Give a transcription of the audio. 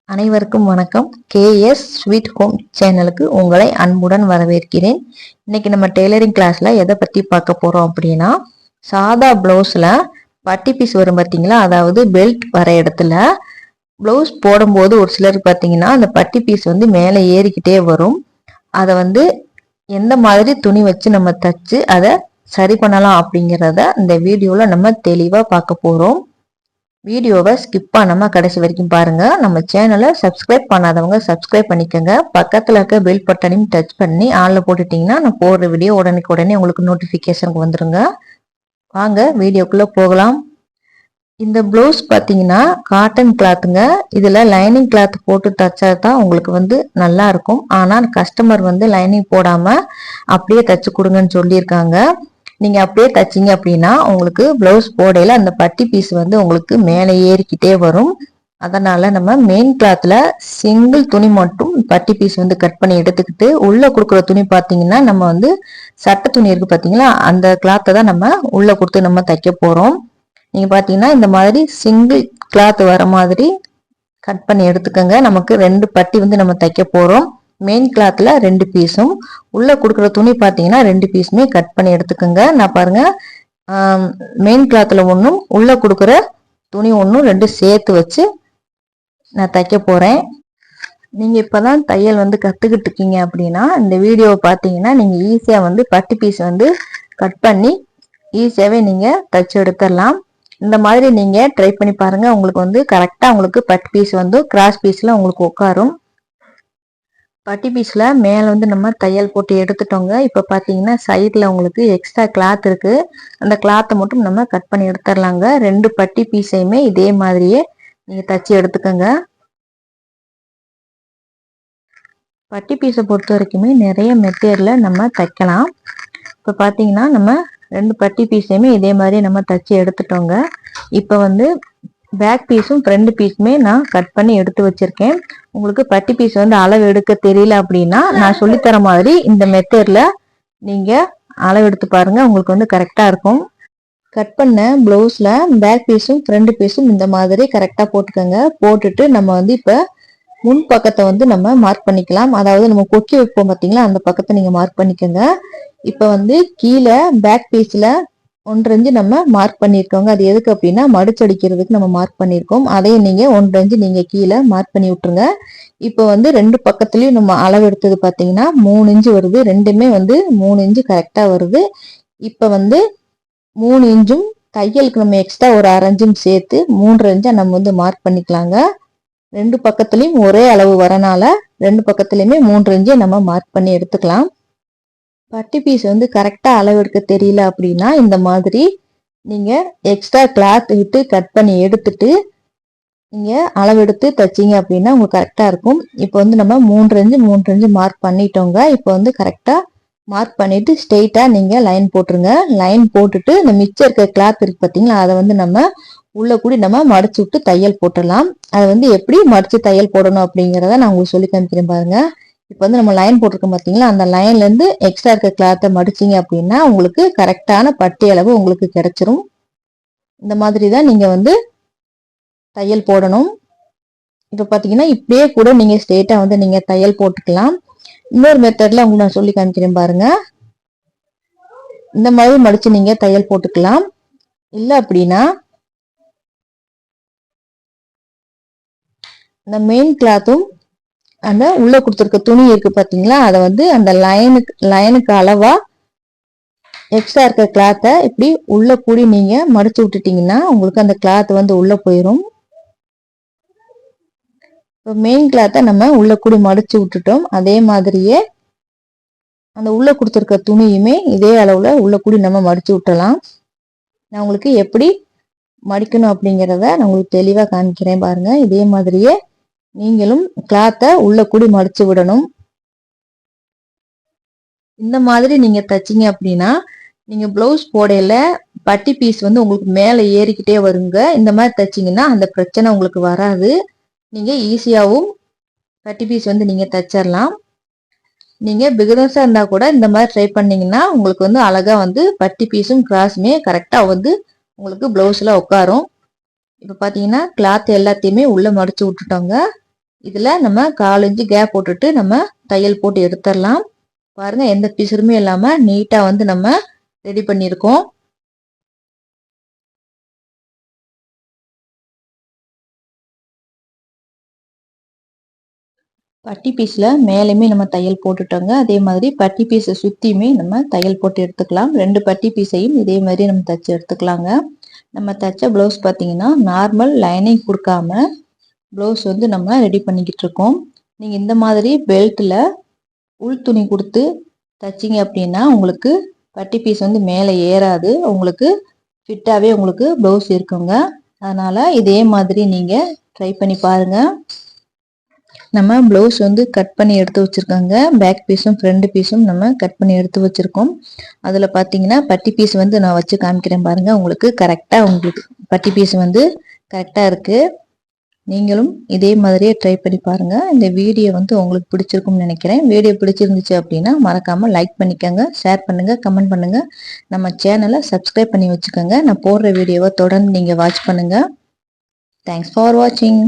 அனைவருக்கும் வணக்கம். KS sweet home சேனலுக்கு உங்களை அன்புடன் வரவேற்கிறேன். இன்னைக்கு நம்ம டெய்லரிங் கிளாஸ்ல எதை பத்தி பார்க்க போறோம் அப்படின்னா, சாதா பிளவுஸ்ல பட்டி பீஸ் வரும் பார்த்தீங்களா, அதாவது பெல்ட் வர இடத்துல பிளவுஸ் போடும்போது ஒரு சிலர் பார்த்தீங்கன்னா அந்த பட்டி பீஸ் வந்து மேலே ஏறிக்கிட்டே வரும். அதை எந்த மாதிரி துணி வச்சு நம்ம தச்சு அதை சரி பண்ணலாம் அப்படிங்கிறத இந்த வீடியோல நம்ம தெளிவா பார்க்க போறோம். வீடியோவை ஸ்கிப் பண்ணாம கடைசி வரைக்கும் பாருங்க. நம்ம சேனலை சப்ஸ்கிரைப் பண்ணாதவங்க சப்ஸ்கிரைப் பண்ணிக்கோங்க. பக்கத்துல இருக்க பெல் பட்டனையும் டச் பண்ணி ஆன்ல போட்டுட்டீங்கன்னா நான் போடுற வீடியோ உடனே உங்களுக்கு நோட்டிபிகேஷனுக்கு வந்துருங்க. வாங்க வீடியோக்குள்ள போகலாம். இந்த பிளவுஸ் பாத்தீங்கன்னா காட்டன் கிளாத்துங்க. இதுல லைனிங் கிளாத் போட்டு தச்சா தான் உங்களுக்கு நல்லா இருக்கும். ஆனா கஸ்டமர் லைனிங் போடாம அப்படியே தச்சு கொடுங்கன்னு சொல்லியிருக்காங்க. நீங்க அப்படியே தச்சிங்க அப்படின்னா உங்களுக்கு பிளவுஸ் போடையில அந்த பட்டி பீஸ் உங்களுக்கு மேலே ஏறிக்கிட்டே வரும். அதனால நம்ம மெயின் கிளாத்ல சிங்கிள் துணி மட்டும் பட்டி பீஸ் கட் பண்ணி எடுத்துக்கிட்டு உள்ள கொடுக்குற துணி பாத்தீங்கன்னா நம்ம சட்டை துணி இருக்கு பாத்தீங்களா, அந்த கிளாத்தை தான் நம்ம உள்ள கொடுத்து நம்ம தைக்க போறோம். நீங்க பாத்தீங்கன்னா இந்த மாதிரி சிங்கிள் கிளாத் வர மாதிரி கட் பண்ணி எடுத்துக்கோங்க. நமக்கு 2 பட்டி நம்ம தைக்க போறோம். மெயின் கிளாத்ல 2 பீஸும் உள்ள கொடுக்குற துணி பாத்தீங்கன்னா 2 பீஸுமே கட் பண்ணி எடுத்துக்கோங்க. நான் பாருங்க மெயின் கிளாத்ல ஒன்றும் உள்ள கொடுக்குற துணி ஒன்றும் 2 சேர்த்து வச்சு நான் தைக்க போறேன். நீங்க இப்பதான் தையல் கத்துக்கிட்டு இருக்கீங்க அப்படின்னா இந்த வீடியோவை பார்த்தீங்கன்னா நீங்க ஈஸியா பட்டி பீஸ் கட் பண்ணி ஈஸியாவே நீங்க தைச்சு எடுத்துடலாம். இந்த மாதிரி நீங்க ட்ரை பண்ணி பாருங்க. உங்களுக்கு கரெக்டா உங்களுக்கு பட்டி பீஸ் கிராஸ் பீஸ்ல உங்களுக்கு உட்காரும். பட்டி பீஸ்ல மேல நம்ம தையல் போட்டு எடுத்துட்டோங்க. இப்ப பாத்தீங்கன்னா சைட்ல உங்களுக்கு எக்ஸ்ட்ரா கிளாத் இருக்கு. அந்த கிளாத்தை மட்டும் நம்ம கட் பண்ணி எடுத்துடலாங்க. 2 பட்டி பீஸையுமே இதே மாதிரியே நீங்க தச்சு எடுத்துக்கோங்க. பட்டி பீஸை பொறுத்த வரைக்குமே நிறைய மெத்தேட்ல நம்ம தைக்கலாம். இப்ப பாத்தீங்கன்னா நம்ம 2 பட்டி பீஸையுமே இதே மாதிரி நம்ம தச்சு எடுத்துட்டோங்க. இப்ப பேக் பீஸும் ஃப்ரண்ட் பீஸுமே நான் கட் பண்ணி எடுத்து வச்சிருக்கேன். உங்களுக்கு பட்டி பீஸ் அளவு எடுக்க தெரியல அப்படின்னா நான் சொல்லித்தர மாதிரி இந்த மெத்தட்ல நீங்க அளவு எடுத்து பாருங்க. உங்களுக்கு கரெக்டா இருக்கும். கட் பண்ண பிளவுஸ்ல பேக் பீஸும் ஃப்ரண்ட் பீஸும் இந்த மாதிரி கரெக்டா போட்டுக்கோங்க. போட்டுட்டு நம்ம இப்ப முன் பக்கத்தை நம்ம மார்க் பண்ணிக்கலாம். அதாவது நம்ம கொக்கி வைப்போம் பார்த்தீங்களா, அந்த பக்கத்தை நீங்க மார்க் பண்ணிக்கோங்க. இப்ப கீழே பேக் பீஸ்ல 1 இன்ச்சு நம்ம மார்க் பண்ணிருக்கோங்க. அது எதுக்கு அப்படின்னா மடிச்சடிக்கிறதுக்கு நம்ம மார்க் பண்ணிருக்கோம். அதையும் நீங்க 1 இன்ச்சு நீங்க கீழே மார்க் பண்ணி விட்டுருங்க. இப்ப 2 பக்கத்துலயும் நம்ம அளவு எடுத்தது பாத்தீங்கன்னா 3 இன்ச்சு வருது. ரெண்டுமே 3 இன்ச்சு கரெக்டா வருது. இப்ப 3 இன்ச்சும் தையலுக்கு நம்ம எக்ஸ்ட்ரா ஒரு 1/2 இன்ச்சும் சேர்த்து 3 இன்ச்சா நம்ம மார்க் பண்ணிக்கலாங்க. 2 பக்கத்துலயும் ஒரே அளவு வரனால 2 பக்கத்துலயுமே 3 இன்ச்சு நம்ம மார்க் பண்ணி எடுத்துக்கலாம். பட்டி பீஸ் கரெக்டா அளவு எடுக்க தெரியல அப்படின்னா இந்த மாதிரி நீங்க எக்ஸ்ட்ரா கிளாத் விட்டு கட் பண்ணி எடுத்துட்டு நீங்க அளவு எடுத்து தச்சிங்க அப்படின்னா உங்களுக்கு கரெக்டா இருக்கும். இப்போ நம்ம 3 இன்ச்சு மார்க் பண்ணிட்டோங்க. இப்போ கரெக்டா மார்க் பண்ணிட்டு ஸ்ட்ரெயிட்டா நீங்க லைன் போட்டுருங்க. லைன் போட்டுட்டு இந்த மிச்சம் இருக்க கிளாத் இருக்கு பார்த்தீங்களா, அதை நம்ம உள்ள கூடி நம்ம மடிச்சு விட்டு தையல் போட்டுடலாம். அதை எப்படி மடிச்சு தையல் போடணும் அப்படிங்கிறத நான் உங்களுக்கு சொல்லி காமிக்கிறேன் பாருங்க. இப்போ நம்ம லைன் போட்டிருக்கோம் பார்த்தீங்களா, அந்த லைன்ல இருந்து எக்ஸ்ட்ரா இருக்க கிளாத்தை மடிச்சிங்க அப்படின்னா உங்களுக்கு கரெக்டான பட்டி அளவு உங்களுக்கு கிடைச்சிரும். இந்த மாதிரி தான் நீங்க தையல் போடணும். இப்போ பார்த்தீங்கன்னா இப்படியே கூட நீங்க ஸ்ட்ரெயிட்டா நீங்க தையல் போட்டுக்கலாம். இன்னொரு மெத்தட்ல உங்களுக்கு நான் சொல்லி காமிக்கிறேன் பாருங்க. இந்த மாதிரி மடிச்சு நீங்க தையல் போட்டுக்கலாம். இல்ல அப்படின்னா இந்த மெயின் கிளாத்தும் அந்த உள்ள கொடுத்துருக்க துணி இருக்கு பாத்தீங்களா, அதை அந்த லைனுக்கு அளவா எக்ஸ்ட்ரா இருக்க கிளாத்தை இப்படி உள்ள கூடி நீங்க மடிச்சு விட்டுட்டீங்கன்னா உங்களுக்கு அந்த கிளாத் உள்ள போயிடும். இப்போ மெயின் கிளாத்தை நம்ம உள்ள கூடி மடிச்சு விட்டுட்டோம். அதே மாதிரியே அந்த உள்ள கொடுத்துருக்க துணியுமே இதே அளவுல உள்ள கூடி நம்ம மடிச்சு விட்டலாம். நான் உங்களுக்கு எப்படி மடிக்கணும் அப்படிங்கிறத நான் உங்களுக்கு தெளிவா காமிக்கிறேன் பாருங்க. இதே மாதிரியே நீங்களும் கிளாத்தை உள்ள கூடி மடிச்சு விடணும். இந்த மாதிரி நீங்க தச்சிங்க அப்படின்னா நீங்க பிளவுஸ் போடையில பட்டி பீஸ் உங்களுக்கு மேல ஏறிக்கிட்டே வருங்க. இந்த மாதிரி தச்சிங்கன்னா அந்த பிரச்சனை உங்களுக்கு வராது. நீங்க ஈஸியாவும் பட்டி பீஸ் நீங்க தச்சிடலாம். நீங்க பிகினர்ஸா இருந்தா கூட இந்த மாதிரி ட்ரை பண்ணீங்கன்னா உங்களுக்கு அழகா பட்டி பீஸும் கிராஸுமே கரெக்டா உங்களுக்கு பிளவுஸ்ல உட்காரும். இப்ப பாத்தீங்கன்னா கிளாத் எல்லாத்தையுமே உள்ள மடிச்சு விட்டுட்டோங்க. இதில் நம்ம 1/4 இன்ச்சு கேப் போட்டுட்டு நம்ம தையல் போட்டு எடுத்துடலாம். பாருங்க, எந்த பிசுறுமே இல்லாமல் நீட்டாக வந்து நம்ம ரெடி பண்ணியிருக்கோம். பட்டி பீஸில் மேலேயுமே நம்ம தையல் போட்டுட்டோங்க. அதே மாதிரி பட்டி பீஸை சுற்றியுமே நம்ம தையல் போட்டு எடுத்துக்கலாம். 2 பட்டி பீஸையும் இதே மாதிரி நம்ம தைச்சி எடுத்துக்கலாங்க. நம்ம தைச்ச ப்ளவுஸ் பார்த்தீங்கன்னா நார்மல் லைனிங் கொடுக்காம ப்ளவுஸ் வந்து நம்ம ரெடி பண்ணிக்கிட்டு இருக்கோம். நீங்கள் இந்த மாதிரி பெல்ட்டில் உள் துணி கொடுத்து தைச்சிங்க அப்படின்னா உங்களுக்கு பட்டி பீஸ் வந்து மேலே ஏறாது, உங்களுக்கு ஃபிட்டாகவே உங்களுக்கு ப்ளவுஸ் இருக்குங்க. அதனால் இதே மாதிரி நீங்கள் ட்ரை பண்ணி பாருங்கள். நம்ம ப்ளவுஸ் வந்து கட் பண்ணி எடுத்து வச்சுருக்கோங்க. பேக் பீஸும் ஃப்ரண்ட் பீஸும் நம்ம கட் பண்ணி எடுத்து வச்சுருக்கோம். அதில் பார்த்தீங்கன்னா பட்டி பீஸ் வந்து நான் வச்சு காமிக்கிறேன் பாருங்கள். உங்களுக்கு கரெக்டாக உங்களுக்கு பட்டி பீஸ் வந்து கரெக்டாக இருக்குது. நீங்களும் இதே மாதிரியே ட்ரை பண்ணி பாருங்கள். இந்த வீடியோ வந்து உங்களுக்கு பிடிச்சிருக்கும்னு நினைக்கிறேன். வீடியோ பிடிச்சிருந்துச்சு அப்படின்னா மறக்காமல் லைக் பண்ணிக்கோங்க, ஷேர் பண்ணுங்கள், கமெண்ட் பண்ணுங்கள். நம்ம சேனலை சப்ஸ்கிரைப் பண்ணி வச்சுக்கோங்க. நான் போடுற வீடியோவை தொடர்ந்து நீங்கள் வாட்ச் பண்ணுங்கள். தேங்க்ஸ் ஃபார் வாட்சிங்.